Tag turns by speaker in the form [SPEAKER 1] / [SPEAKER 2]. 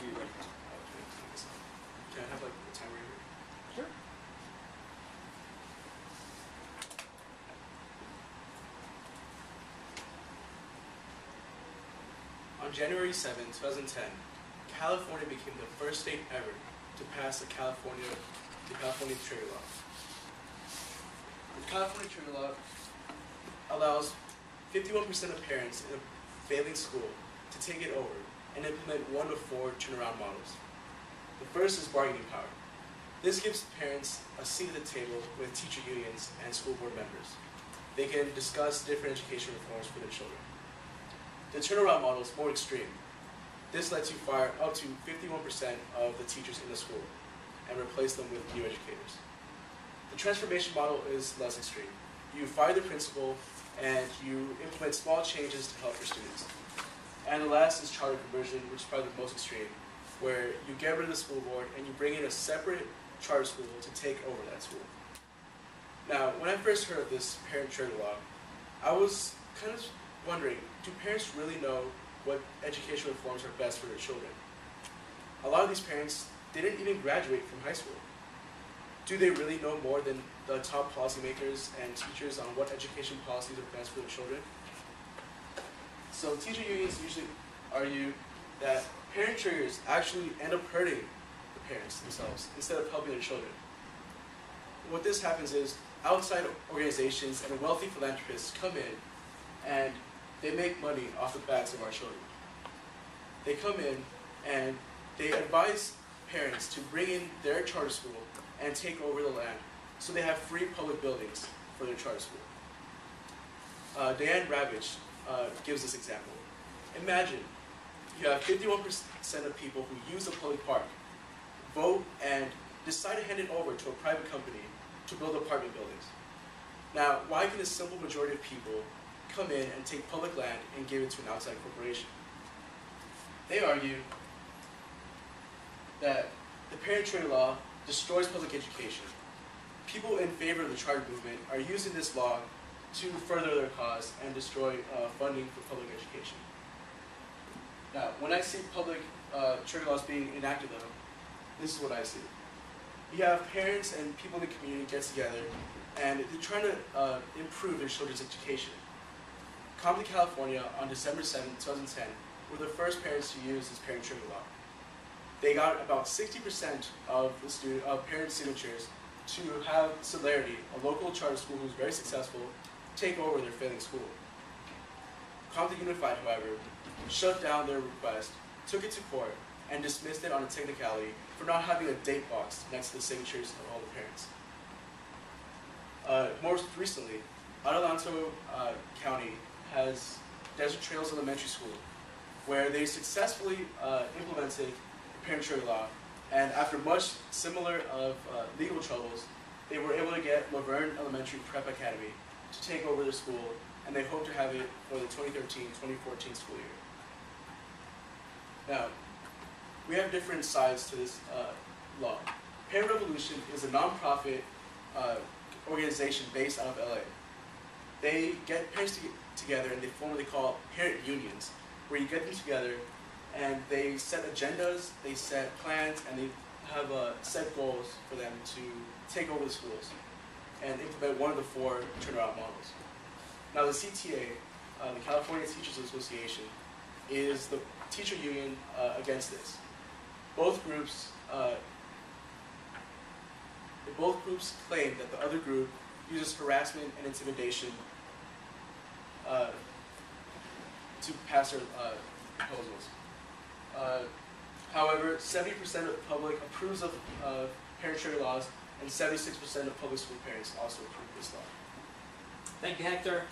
[SPEAKER 1] you like.
[SPEAKER 2] Can I have like the timer here?
[SPEAKER 1] Sure.
[SPEAKER 2] On January 7, 2010, California became the first state ever to pass the California trade law. The California trade law allows 51% of parents in a failing school to take it over and implement 1 to 4 turnaround models. The first is bargaining power. This gives parents a seat at the table with teacher unions and school board members. They can discuss different education reforms for their children. The turnaround model is more extreme. This lets you fire up to 51% of the teachers in the school and replace them with new educators. The transformation model is less extreme. You fire the principal and you implement small changes to help your students. And the last is charter conversion, which is probably the most extreme, where you get rid of the school board and you bring in a separate charter school to take over that school. Now, when I first heard of this parent-charter law, I was kind of wondering, do parents really know what educational reforms are best for their children? A lot of these parents didn't even graduate from high school. Do they really know more than the top policymakers and teachers on what education policies are best for their children? So teacher unions usually argue that parent triggers actually end up hurting the parents themselves instead of helping their children. What this happens is outside organizations and wealthy philanthropists come in and they make money off the backs of our children. They come in and they advise parents to bring in their charter school and take over the land so they have free public buildings for their charter school. Diane Ravitch gives this example. Imagine you have 51% of people who use a public park vote and decide to hand it over to a private company to build apartment buildings. Now, why can a simple majority of people come in and take public land and give it to an outside corporation? They argue that the parent-charter law destroys public education. People in favor of the charter movement are using this law to further their cause and destroy funding for public education. Now, when I see public charter laws being enacted though, this is what I see. You have parents and people in the community get together and they're trying to improve their children's education. Come to California on December 7, 2010, were the first parents to use this parent-charter law. They got about 60% of the parent signatures to have Solidarity, a local charter school who's very successful, take over their failing school. Compton Unified, however, shut down their request, took it to court, and dismissed it on a technicality for not having a date box next to the signatures of all the parents. Most recently, Adelanto County has Desert Trails Elementary School, where they successfully implemented the parent-charter law, and after much similar of legal troubles, they were able to get Laverne Elementary Prep Academy to take over the school, and they hope to have it for the 2013-2014 school year. Now, we have different sides to this law. Parent Revolution is a non-profit organization based out of LA. They get parents together and they form what they call parent unions, where you get them together and they set agendas, they set plans, and they have set goals for them to take over the schools and implement 1 of the 4 turnaround models. Now the CTA, the California Teachers Association, is the teacher union against this. Both groups claim that the other group uses harassment and intimidation to pass their proposals. However, 70% of the public approves of parent-charter laws, and 76% of public school parents also approve this law.
[SPEAKER 1] Thank you, Hector.